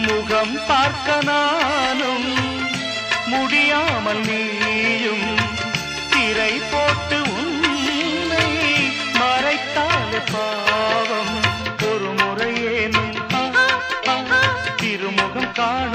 முகம் பார்க்க நானும் முடியாமல் நீயும் திரை போட்டு உன்னை மறைத்தாலே பாவம் ஒரு முறையேனும் திருமுகம் காண